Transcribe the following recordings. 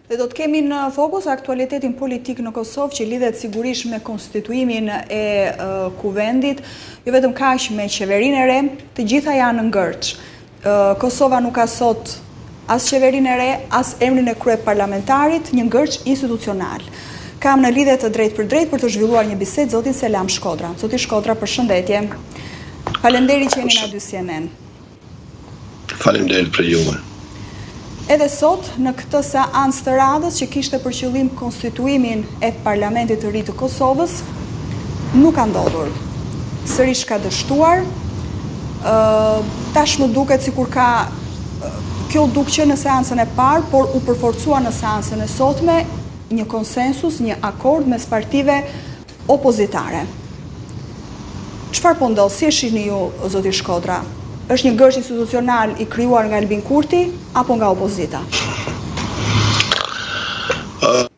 Dhe do të kemi në fokus aktualitetin politik në Kosovë që lidhet sigurisht me konstituimin e kuvendit, jo vetëm kaq me qeverinë e re, të gjitha janë në ngërç. Kosova nuk ka sot as qeverinë e re, as emrin e kryeparlamentarit, një ngërç institucional. Kam në lidhje të drejtë për të zhvilluar një bisedë zotin Selam Shkodra. Zoti Shkodra, përshëndetje. Faleminderit që jeni na dy CNN. Faleminderit për juve. Edhe sot, në këtë seancë të radhës që kishte për qëllim konstituimin e Parlamentit të ri të Kosovës, nuk ka ndodhur. Sërish ka dështuar, tash më duket sikur ka kjo duk që në seancën e parë, por u përforcua në seancën e sotme një konsensus, një akord mes partive opozitare. Çfarë po ndodh? Si e shihni ju, zoti Shkodra? Është një ngërç institucional i krijuar nga Albin Kurti apo nga opozita?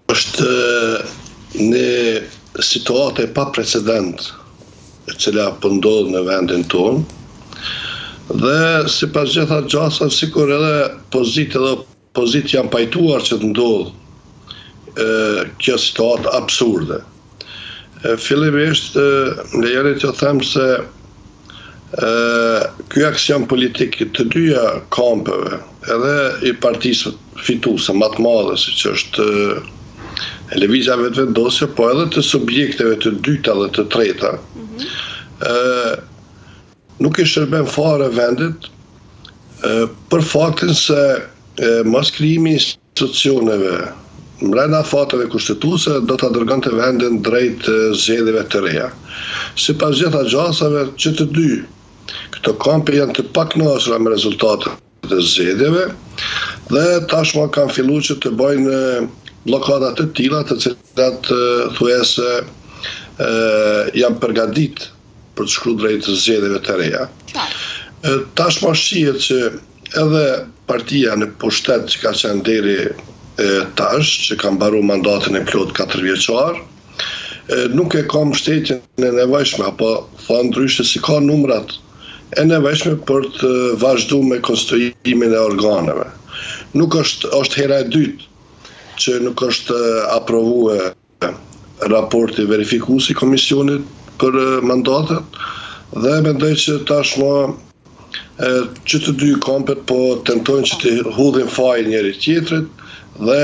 Është një situatë e pa precedent e cila po ndodh në vendin tonë dhe sipas gjitha gjasave sikur edhe pozitë dhe opozit janë pajtuar që të ndodh kjo situatë absurde. Fillimisht lejoni të them se ky aksion politik të dyja kampeve, edhe i partisë fituese më të madhe siç është Lëvizja Vetëvendosje, po edhe të subjekteve të dyta dhe të treta, nuk i shërben fare vendit për faktin se mos krijimi i institucioneve mbrenda fateve kushtetuese do ta dërgonte vendin drejt zgjedhjeve të reja. Sipas gjitha gjasave që të dy këto kampe janë të pakënaqura me rezultatet e zgjedhjeve dhe tashmë kanë filluar që të bëjnë bllokada të tilla të cilat thuajse janë përgatitur për të shkuar drejt zgjedhjeve të reja. Tashmë shihet që edhe partia në pushtet që ka qenë deri tash, që ka mbaruar mandatin e plot 4 vjeçar, nuk e ka mbështetjen e nevojshme, apo thonë ndryshe si ka numrat e nevojshme për të vazhduar me konstruimin e organeve. Nuk është hera e dytë që nuk është aprovuar raporti verifikues i komisionit për mandatet dhe mendoj që tashmë që të dy kampet po tentojnë që të hudhin fajin njëri tjetrit dhe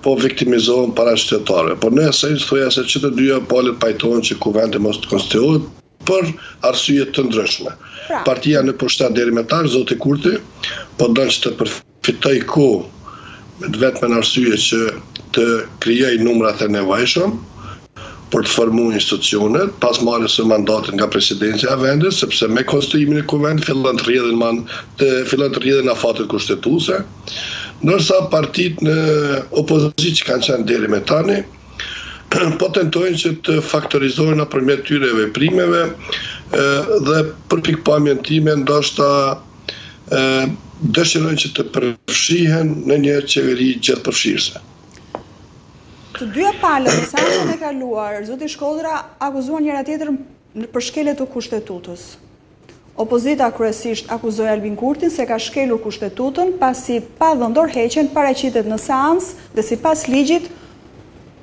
po viktimizohen para qytetarëve. Por në esencë thoya se që të dyja palët pajtohen që kuvendi mos të konstituohet për arsye të ndryshme. Partia në pushtet deri më tash, zoti Kurti, po don që të përfitoj kohë me vetëm arsye që të krijojë numrat e nevojshëm për të formuar institucionet, pas marrjes së mandatit nga presidencia e vendit, sepse me konstituimin e kuvendit fillon të rrjedhin afatet kushtetuese. Ndërsa partitë në opozitë që kanë qenë deri më tani, po tentojnë që të faktorizojnë nëpërmjet tyre veprimeve dhe për pikpamjen time ndoshta dëshirojnë që të përfshihen në një qeveri gjithëpërfshirëse. Të dyja palët në seancën e kaluar, zoti Shkodra akuzuan njëra tjetrën për shkelje të kushtetutës. Opozita kryesisht akuzoi Albin Kurtin se ka shkelur kushtetutën pasi pa dhënë dorëheqjen paraqitet në seancë dhe sipas ligjit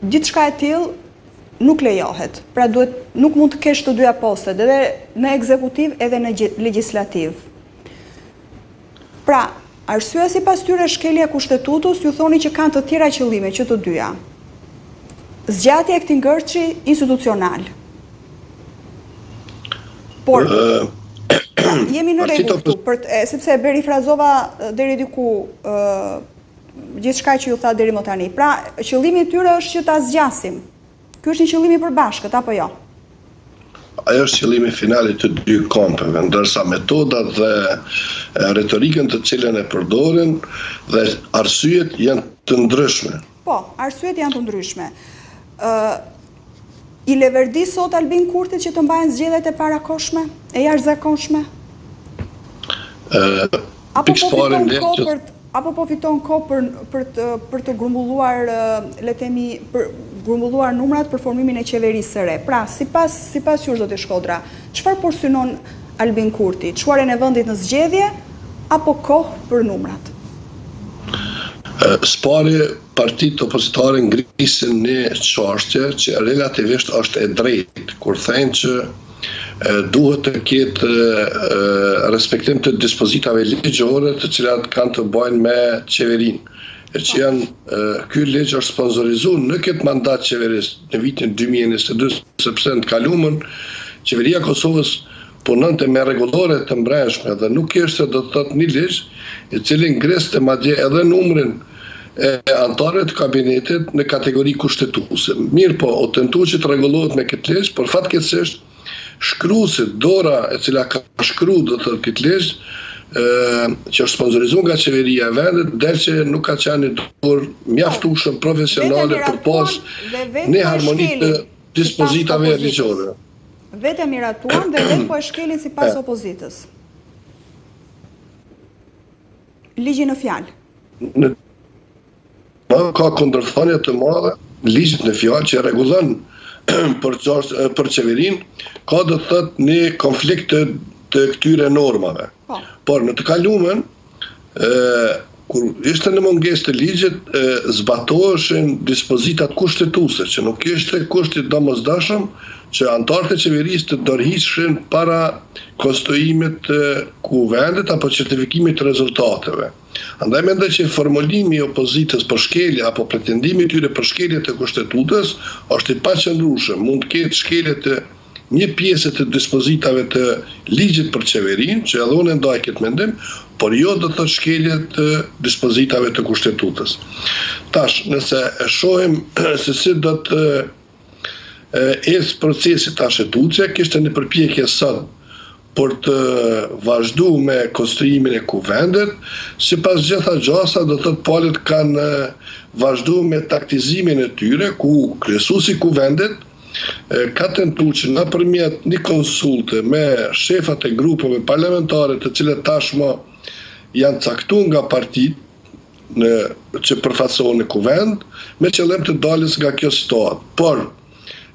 gjithçka e tillë nuk lejohet. Pra nuk mund të kesh të dyja postet, edhe në ekzekutiv edhe në legjislativ. Pra, arsyeja sipas tyre shkelja e kushtetutës, ju thoni që kanë të tjera qëllime që të dyja. Zgjatja e këtij ngërçi institucional. Por jemi në rregull këtu, sepse perifrazova deri diku gjithçka që ju tha deri më tani. Pra, qëllimi i tyre është që ta zgjasim. Ky është një qëllim i përbashkët apo jo? Ajo është qëllimi final i të dy kampeve, ndërsa metodat dhe retorikën të cilën e përdorin dhe arsyet janë të ndryshme. Po, arsyet janë të ndryshme. I leverdi sot Albin Kurtit që të mbajnë zgjedhjet e parakohshme, e jashtëzakonshme? Apo po fiton kohë për të grumbulluar, le të themi, për grumbulluar numrat për formimin e qeverisë së re. Pra, sipas jush zoti Shkodra, çfarë po synon Albin Kurti? Çuarjen e vendit në zgjedhje apo kohë për numrat? Spari partitë opozitare ngrisin një çështje që relativisht është e drejtë, kur thënë që duhet të ketë respektim të dispozitave ligjore të cilat kanë të bëjnë me qeverinë. Që janë, ky ligj është sponsorizuar në këtë mandat qeverisë në vitin 2022, sepse në të kaluamën qeveria e Kosovës punonte me rregullore të mbrëmshme dhe nuk kishte do të thotë një ligj i cili ngriste madje edhe numrin e anëtarëve të kabinetit në kategori kushtetuese. Mirë po, o tentu që të rregullohet me këtë ligj, por fatkeqësisht shkruesit, dora e cila ka shkruar do të thotë këtë ligj, që është sponsorizuar nga qeveria e vendit, del që nuk ka qenë dorë mjaftueshëm profesionale për pas në harmoni të dispozitave ligjore. Vetë miratuan dhe vetë po e shkelin sipas opozitës. Ligji në fjalë. Ka kundërthënie të mëdha, ligjit në fjalë që rregullon për qeverinë, ka do të thotë një konflikt të këtyre normave. Por në të kaluamën, kur ishte në mungesë të ligjit, zbatoheshin dispozitat kushtetuese, që nuk ishte kushti domosdoshëm që anëtarët e qeverisë të dorëhiqeshin para konstituimit të kuvendit apo certifikimit të rezultateve. Andaj mendoj që formulimi i opozitës për shkelje apo pretendimi i tyre për shkelje të kushtetutës është i paqëndrueshëm. Mund të ketë shkelje të një pjesë të dispozitave të ligjit për qeverinë, që edhe unë ndaj këtë mendim, por jo do të thotë shkelje të dispozitave të kushtetutës. Tash, nëse e shohim se si do të ecë procesi tash tutje, kishte një përpjekje sot për të vazhduar me konstruimin e kuvendit, sipas gjitha gjasa do të thotë palët kanë vazhduar me taktizimin e tyre, ku kryesuesi i kuvendit ka tentuar që nëpërmjet një konsulte me shefat e grupeve parlamentare të cilët tashmë janë caktuar nga partitë që përfaqësohen në kuvend, me qëllim të dalës nga kjo situatë. Por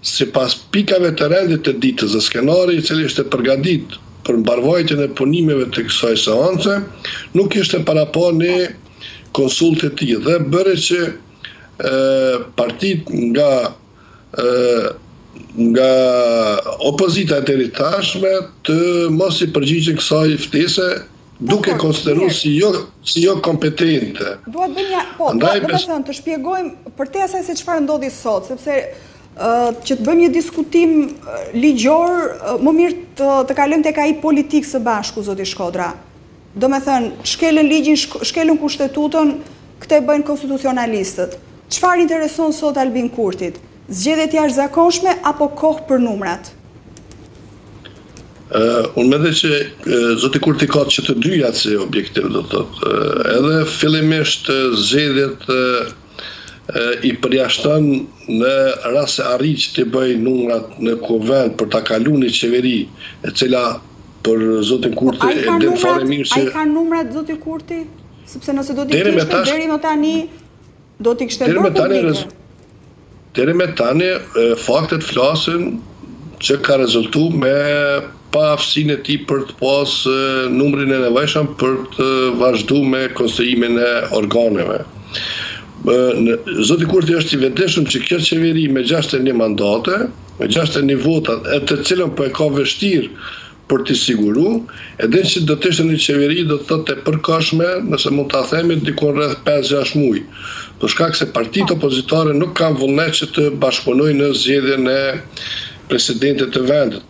sipas pikave të rendit të ditës dhe skenari i cili ishte përgatitur për mbarvajtjen e punimeve të kësaj seance, nuk ishte paraqur një konsulte të tillë dhe bëre që partitë nga opozita e deri tashme të mos i përgjigjen kësaj ftese, duke konsideruar si jo kompetente. Duhet bëjmë domethënë të shpjegojmë përtej asaj se çfarë ndodhi sot, sepse që të bëjmë një diskutim ligjor, më mirë të kalojmë tek ai politik së bashku, zoti Shkodra. Domethënë, shkelën ligjin, shkelën kushtetutën, këtë e bëjnë konstitucionalistët. Çfarë intereson sot Albin Kurtit? Zgjedhjet jashtëzakonshme apo kohë për numrat? Unë mendoj që zoti Kurti ka që të dyja si objektiv, do të thotë. Edhe fillimisht zgjedhjet i përjashton në rast se arrit të bëj numrat në kuvend për ta kaluar në qeveri, e cila për zotin Kurti e din fare mirë se ai ka numrat zoti Kurti, sepse nëse do t'i kishte deri më tani do t'i kishte bërë publike. Deri me tani faktet flasin që ka rezultuar me pa aftësinë e tij për të pas numrin e nevojshëm për të vazhduar me konstruimin e organeve. Zoti Kurti është i vetëdijshëm që kjo qeveri me 61 mandate, me 61 vota, e të cilën po e ka vështirë për të siguruar, edhe që do të ishte një qeveri do të thotë e përkohshme, nëse mund ta themi diku rreth 5-6 muaj. Për shkak se partitë opozitare nuk kanë vullnet që të bashkëpunojnë në zgjedhjen e presidentit të vendit.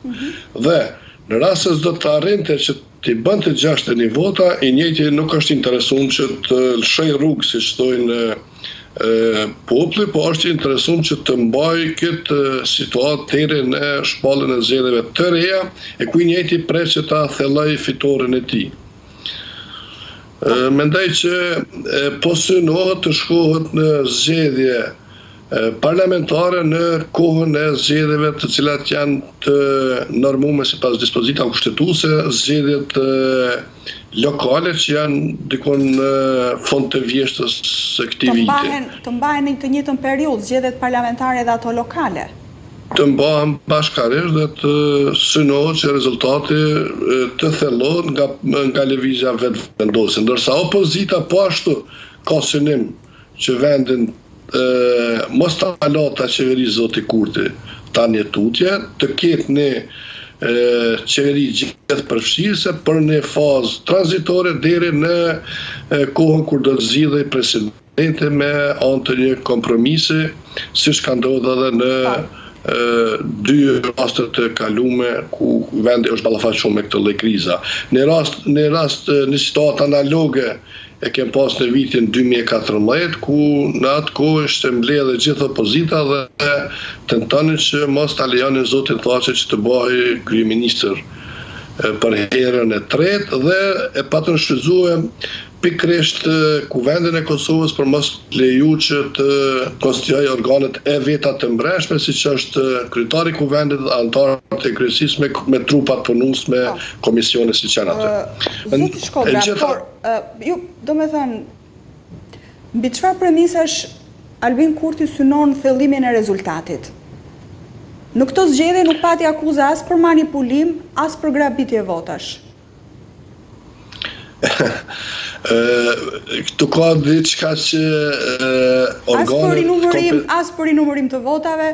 Dhe në rast se do të arrinte që të bënte 61 vota, i njëjti nuk është interesuar që të lëshoj rrugë, siç thonë populli, po është interesuar që të mbajë këtë situatë deri në shpallën e zgjedhjeve të reja, e ku i njëjti pret që ta thelloj fitoren e tij. Mendoj që po synohet të shkohet në zgjedhje parlamentare në kohën e zgjedhjeve të cilat janë të normuar sipas dispozitave kushtetuese, zgjedhjet lokale që janë dikon në fund të vjeshtës së këtij viti. Të mbahen në të njëjtën periudhë zgjedhjet parlamentare dhe ato lokale. Të mbahen bashkërisht dhe të synohet që rezultati të thellohet nga lëvizja vetvendose, ndërsa opozita po ashtu ka synim që vendin mos ta alo ta qeveri zoti Kurti tani tutje, të ketë një qeveri gjithë përfshirëse për një fazë tranzitore deri në kohën kur do të zgjidhej presidenti me anë të një kompromisi, siç ka ndodhur edhe në dy raste të kalume ku vendi është ballafaqur me këtë lloj kriza. Në situatë analoge e kem pas në vitin 2014, ku në atë kohë ishte mbledhë gjithë opozita dhe tentonin që mos ta lejonin zotin Thaçi që të bëhej kryeministër për herën e tretë dhe e patën shfrytzuar pikërisht kuvendin e Kosovës për mos leju që të konstituojë organet e veta të mbrojtshme, siç është kryetari i kuvendit, anëtarët e kryesisë me trupat punues me komisione siç janë atë. Zoti Shkodra, por ju domethënë mbi çfarë premisash Albin Kurti synon thellimin e rezultatit? Në këtë zgjedhje nuk pati akuza as për manipulim, as për grabitje votash. Këtu ka diçka që organet as për rinumërim të votave,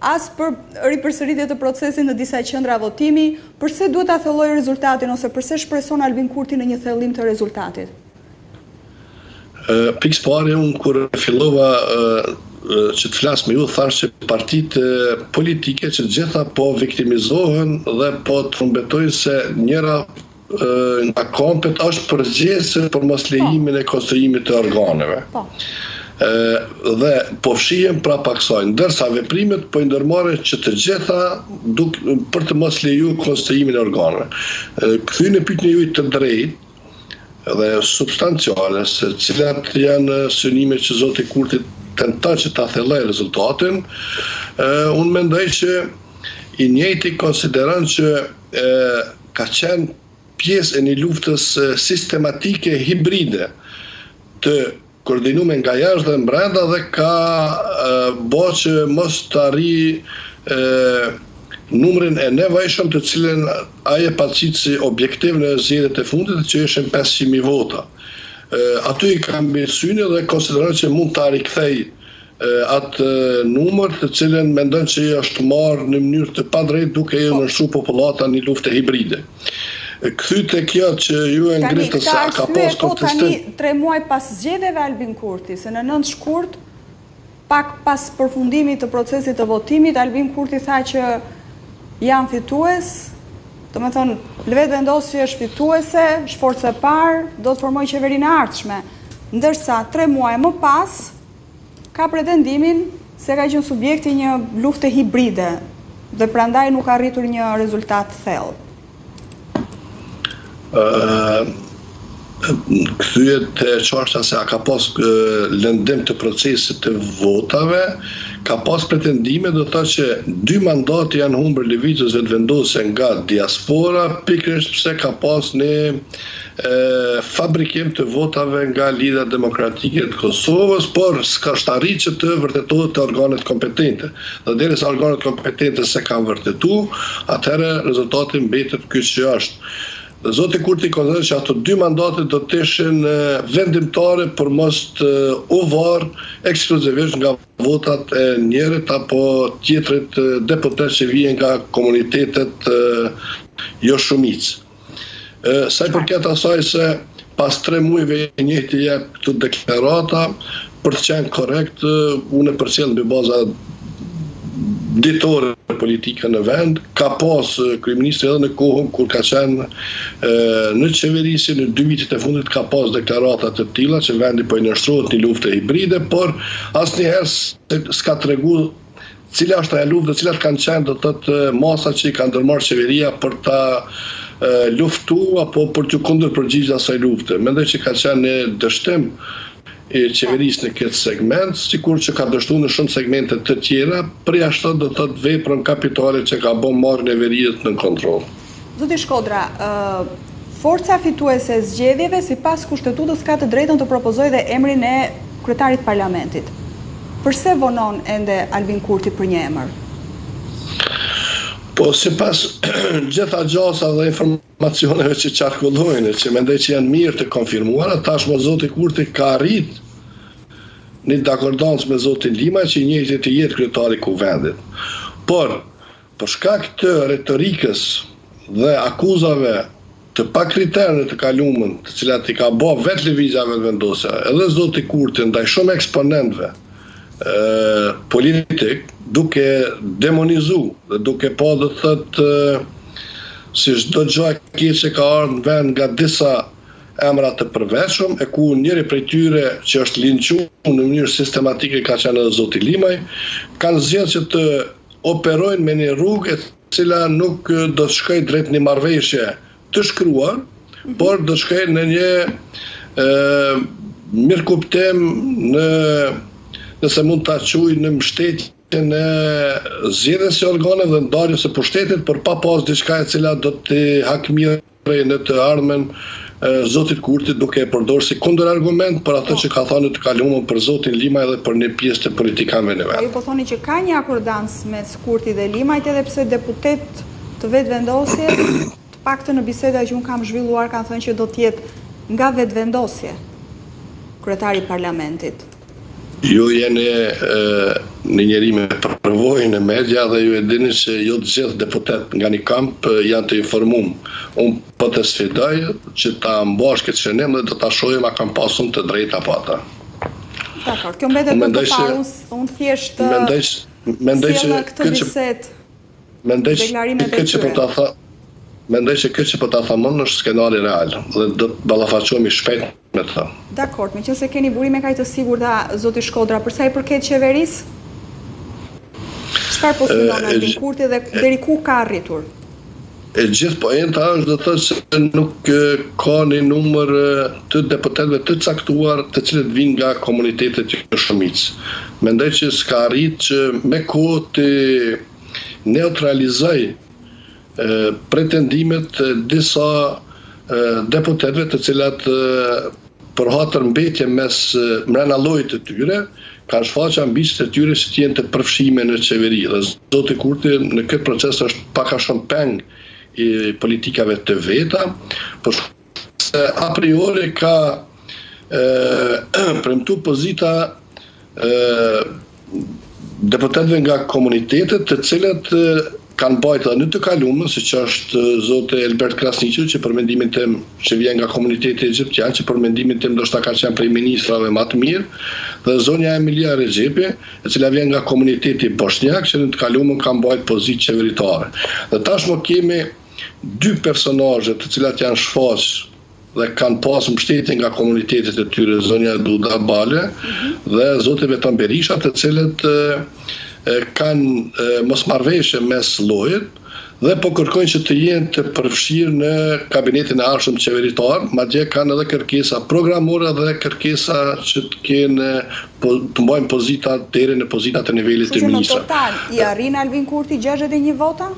as për ripërsëritje të procesit në disa qendra votimi, përse duhet ta thellojë rezultatin ose përse shpreson Albin Kurti në një thellim të rezultatit? Pikë parë unë kur fillova që të flas me ju, thash që partitë politike që gjitha po viktimizohen dhe po trumbetojnë se njëra nga kompet është përgjegjëse për mos lejimin e konstruimit të organeve. Dhe po fshihen prapa kësaj, ndërsa veprimet po i ndërmarrin që të gjitha për të mos lejuar konstruimin e organeve. Kthyen e pyetjen e juaj të drejtë dhe substanciale se cilat janë synime që zoti Kurti tenton që ta thellojë rezultatin, unë mendoj që i njëjti konsideron që ka qenë pjesë e një luftës sistematike hibride të koordinuar nga jashtë dhe brenda dhe ka bërë që mos të arrijë numrin e nevojshëm të cilën ai e paçit si objektiv në zgjedhjet e fundit që ishin 500.000 vota. Aty i ka mbi syne dhe konsideron që mund të rikthej atë numër të cilën mendon që është marrë në mënyrë të padrejtë duke i ndërsuar popullata në luftë hibride. Kthyt e kjo që ju e ngritët se ka pas kontestim. Tani 3 muaj pas zgjedhjeve Albin Kurti, se në 9 shkurt, pak pas përfundimit të procesit të votimit, Albin Kurti tha që janë fitues, do me thonë, vetë vendosë që është fituese, shforcë e parë, do të formoj qeverinë e ardhshme. Ndërsa 3 muaj më pas, ka pretendimin se ka qenë subjekti një lufte hibride dhe prandaj nuk ka arritur një rezultat thellë. Kthyehet çështja se a ka pas lëndim të procesit të votave, ka pas pretendime do të thotë që 2 mandate janë humbur lëvizjes vendose nga diaspora, pikërisht pse ka pas një fabrikim të votave nga Lidhja Demokratike të Kosovës, por s'ka arritur që të vërtetohet te organet kompetente. Dhe derisa organet kompetente se kanë vërtetuar, atëherë rezultati mbetet ky që është. Zoti Kurti konsideron që ato 2 mandate do të ishin vendimtare për mos u varë ekskluzivisht nga votat e njërit apo tjetrit deputet që vijnë nga komunitetet jo shumicë. Sa i përket asaj se pas 3 muajve i njëjti jep këto deklarata, për të qenë korrekt, unë e përcjell mbi baza ditore politike në vend, ka pas kryeministri edhe në kohën kur ka qenë në qeverisi në 2 vitet e fundit ka pas deklarata të tilla që vendi po i ndërshtrohet në lufte hibride, por asnjëherë s'ka treguar cila është ajo luftë, cilat kanë qenë do të thotë masa që i ka ndërmarrë qeveria për ta luftuar apo për të kundërpërgjigjur asaj lufte. Mendoj që ka qenë një dështim e qeverisë në këtë segment, sikur që ka dështuar në shumë segmente të tjera, përjashto do të thotë veprën kapitale që ka bën marrjen e veriut në kontroll. Zoti Shkodra, forca fituese e zgjedhjeve sipas kushtetutës ka të drejtën të propozojë dhe emrin e kryetarit të parlamentit. Përse vonon ende Albin Kurti për një emër? Po sipas gjitha gjasa dhe informacioneve që qarkullojnë, që mendoj që janë mirë të konfirmuara, tashmë zoti Kurti ka arrit një dakordancë me zotin Limaj që njëjtë të jetë kryetari i kuvendit. Por, për shkak të retorikës dhe akuzave të pa kriterë të kalumën, të cilat i ka bë vetë lëvizjave vendosja, edhe zoti Kurti ndaj shumë eksponentëve politik, duke demonizu dhe duke po dhe thëtë si çdo gjë e keqe ka ardhur në vend nga disa emra të përveçshëm, e ku njëri prej tyre që është linçuar në mënyrë sistematike ka qenë edhe zoti Limaj, kanë zgjedhur që të operojnë me një rrugë e cila nuk do të shkojë drejt një marrëveshje të shkruar, por do të shkojë në një mirëkuptim nëse mund ta quaj në mbështetjen e zgjedhjes së organeve dhe ndarjes së pushtetit, por pa pas diçka e cila do të hakmirë në të ardhmen zotit Kurti, duke e përdorur si kundërargument për atë që ka thënë të kaluar për zotin Limaj dhe për një pjesë të politikanëve në vend. Ju po thoni që ka një akordancë mes Kurtit dhe Limajt, edhe pse deputet të vetvendosjes, të paktën në biseda që unë kam zhvilluar, kanë thënë që do të jetë nga vetvendosje kryetari i parlamentit. Ju jeni një njeri me përvojë në media dhe ju e dini se jo të gjithë deputet nga një kamp janë të informuar. Unë po të sfidoj që ta mbash këtë shënim dhe do ta shohim a kanë pasur të drejtë apo ata. Dakor, kjo mbetet për të parë, unë thjesht sjell këtë bisedë. Mendoj se këtë që po ta thamon është skenari real dhe do të ballafaqohemi shpejt me të. Dakor, meqense keni burime kaq të sigurta zoti Shkodra, për sa i përket qeverisë, çfarë po synon Albin Kurti dhe deri ku ka arritur? E gjithë poenta është do të thotë se nuk ka një numër të deputetëve të caktuar të cilët vinë nga komunitetet e shumicës. Mendoj që s'ka arritur që me kohë të neutralizoj pretendimet disa deputetëve të cilat përhatër mbetje mrena llojit të tyre, kanë shfaqur ambicet e tyre që të jenë të përfshime në qeveri. Dhe zoti Kurti në këtë proces është pak a shumë peng i politikave të veta, por se a priori ka premtuar pozita deputetëve nga komunitetet të cilët kanë bajtë dhe në të kalumë, si që është zote Elbert Krasniqi, që për mendimin tim që vjen nga komuniteti egjiptian, që për mendimin tim do shta ka qenë prej ministrave më të mirë, dhe zonja Emilia Rexhepi, e cila vjen nga komuniteti bosnjak, që në të kalumë kanë bajtë pozitë qeveritare. Dhe tashmë kemi dy personazhe të cilat janë shfaq dhe kanë pas mbështetje nga komunitetet e tyre, zonja Duda Bale dhe zoti Veton Berisha, të cilët kanë mosmarrveshje mes llojit dhe po kërkojnë që të jenë të përfshirë në kabinetin e ardhshëm qeveritar, madje kanë edhe kërkesa programore dhe kërkesa që të kenë të mbajnë pozita deri në pozitat e nivelit të ministrave. Në total i arrin Albin Kurti 61 vota?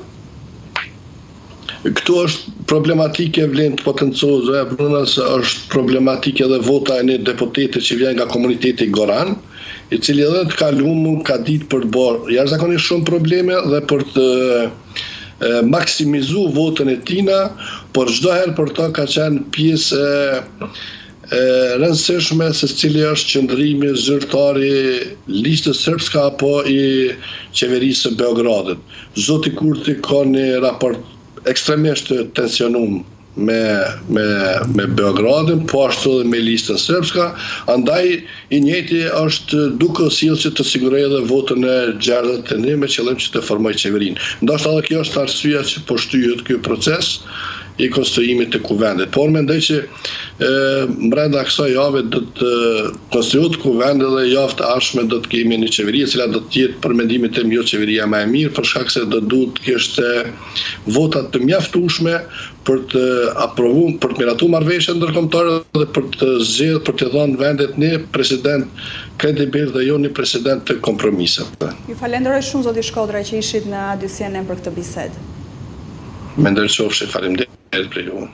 Këtu është problematike vlen të potencozo, është problematike edhe vota e një deputete që vjen nga komuniteti Goran, i cili edhe të kaluar ka ditë për të bërë jashtëzakonisht shumë probleme dhe për të maksimizu votën e tina, por çdo herë për ta ka qenë pjesë rëndësishme se cili është qëndrimi zyrtari listës srpska apo i qeverisë së Beogradit. Zoti Kurti ka një raport ekstremisht të tensionuar me Beogradin, po ashtu edhe me listën srpska, andaj i njëjti është duke sjellë që të sigurojë edhe votën e gjerët të një me qëllim që të formojë qeverinë. Ndoshta edhe kjo është arsyeja që po shtyhet ky proces i konstruimit të kuvendit. Por mendoj që brenda kësaj jave do të konstruohet kuvendi dhe javë të ardhshme do të kemi një qeveri e cila do të jetë për mendimin tim jo qeveria më e mirë, për shkak se do duhet të kishte vota të mjaftueshme për të aprovuar, për të miratuar marrëveshjen ndërkombëtare dhe për të zgjedhur, për të dhënë vendet një president kredibil dhe jo një president të kompromiseve. Ju falenderoj shumë zoti Shkodra që ishit në audicionin për këtë bisedë. Mendoj se faleminderit për ju.